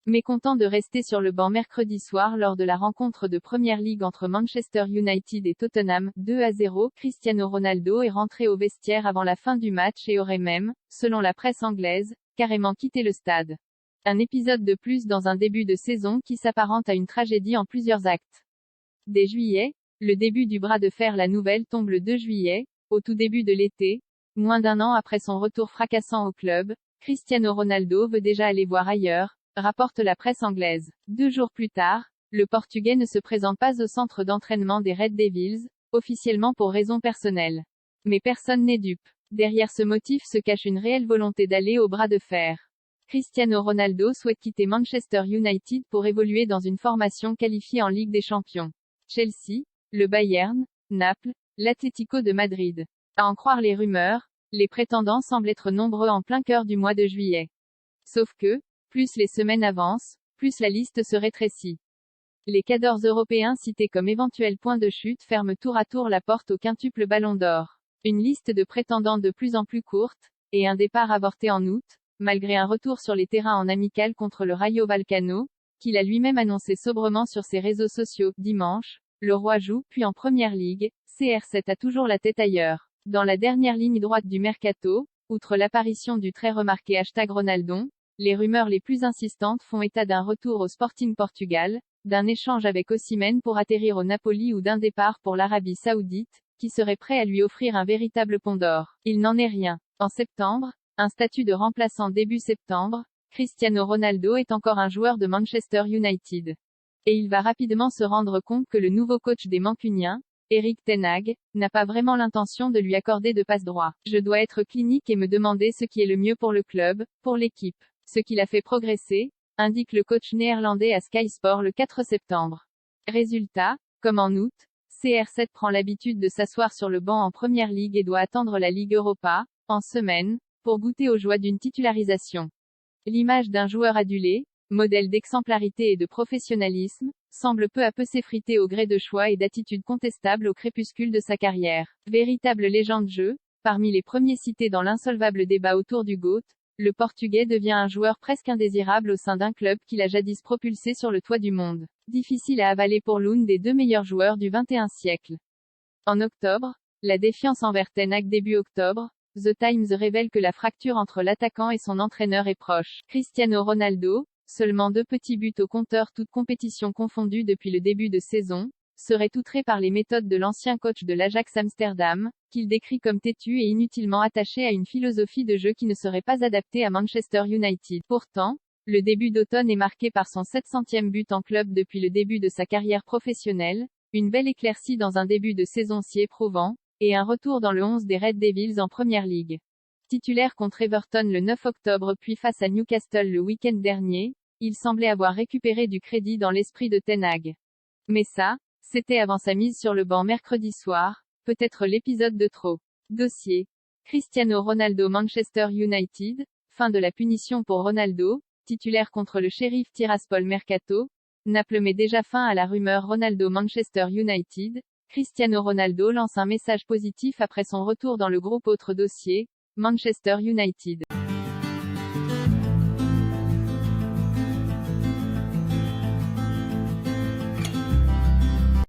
Mécontent de rester sur le banc mercredi soir lors de la rencontre de Premier League entre Manchester United et Tottenham, 2-0, Cristiano Ronaldo est rentré au vestiaire avant la fin du match et aurait même, selon la presse anglaise, carrément quitté le stade. Un épisode de plus dans un début de saison qui s'apparente à une tragédie en plusieurs actes. Dès juillet, le début du bras de fer. La nouvelle tombe le 2 juillet, au tout début de l'été, moins d'un an après son retour fracassant au club. Cristiano Ronaldo veut déjà aller voir ailleurs, rapporte la presse anglaise. 2 jours plus tard, le Portugais ne se présente pas au centre d'entraînement des Red Devils, officiellement pour raisons personnelles. Mais personne n'est dupe. Derrière ce motif se cache une réelle volonté d'aller au bras de fer. Cristiano Ronaldo souhaite quitter Manchester United pour évoluer dans une formation qualifiée en Ligue des Champions. Chelsea, le Bayern, Naples, l'Atlético de Madrid. À en croire les rumeurs, les prétendants semblent être nombreux en plein cœur du mois de juillet. Sauf que, plus les semaines avancent, plus la liste se rétrécit. Les cadors européens cités comme éventuels points de chute ferment tour à tour la porte au quintuple Ballon d'Or. Une liste de prétendants de plus en plus courte, et un départ avorté en août, malgré un retour sur les terrains en amical contre le Rayo Vallecano, qu'il a lui-même annoncé sobrement sur ses réseaux sociaux. Dimanche, le Roi joue, puis en Première Ligue, CR7 a toujours la tête ailleurs. Dans la dernière ligne droite du mercato, outre l'apparition du très remarqué #Ronaldon, les rumeurs les plus insistantes font état d'un retour au Sporting Portugal, d'un échange avec Osimhen pour atterrir au Napoli ou d'un départ pour l'Arabie Saoudite, qui serait prêt à lui offrir un véritable pont d'or. Il n'en est rien. En septembre, un statut de remplaçant début septembre, Cristiano Ronaldo est encore un joueur de Manchester United. Et il va rapidement se rendre compte que le nouveau coach des Mancuniens, Erik ten Hag, n'a pas vraiment l'intention de lui accorder de passe-droit. Je dois être clinique et me demander ce qui est le mieux pour le club, pour l'équipe. Ce qui l'a fait progresser, indique le coach néerlandais à Sky Sport le 4 septembre. Résultat, comme en août, CR7 prend l'habitude de s'asseoir sur le banc en Première Ligue et doit attendre la Ligue Europa, en semaine, pour goûter aux joies d'une titularisation. L'image d'un joueur adulé, modèle d'exemplarité et de professionnalisme, semble peu à peu s'effriter au gré de choix et d'attitudes contestables au crépuscule de sa carrière. Véritable légende jeu, parmi les premiers cités dans l'insolvable débat autour du GOAT, le Portugais devient un joueur presque indésirable au sein d'un club qu'il a jadis propulsé sur le toit du monde. Difficile à avaler pour l'un des 2 meilleurs joueurs du XXIe siècle. En octobre, la défiance envers ten Hag. Début octobre, The Times révèle que la fracture entre l'attaquant et son entraîneur est proche. Cristiano Ronaldo, seulement 2 petits buts au compteur toutes compétitions confondues depuis le début de saison, serait outré par les méthodes de l'ancien coach de l'Ajax Amsterdam, qu'il décrit comme têtu et inutilement attaché à une philosophie de jeu qui ne serait pas adaptée à Manchester United. Pourtant, le début d'automne est marqué par son 700e but en club depuis le début de sa carrière professionnelle, une belle éclaircie dans un début de saison si éprouvant, et un retour dans le 11 des Red Devils en Première Ligue. Titulaire contre Everton le 9 octobre puis face à Newcastle le week-end dernier, il semblait avoir récupéré du crédit dans l'esprit de ten Hag. Mais ça, c'était avant sa mise sur le banc mercredi soir, peut-être l'épisode de trop. Dossier. Cristiano Ronaldo Manchester United, fin de la punition pour Ronaldo, titulaire contre le Sheriff Tiraspol Mercato. Naples met déjà fin à la rumeur Ronaldo Manchester United. Cristiano Ronaldo lance un message positif après son retour dans le groupe. Autre dossier, Manchester United.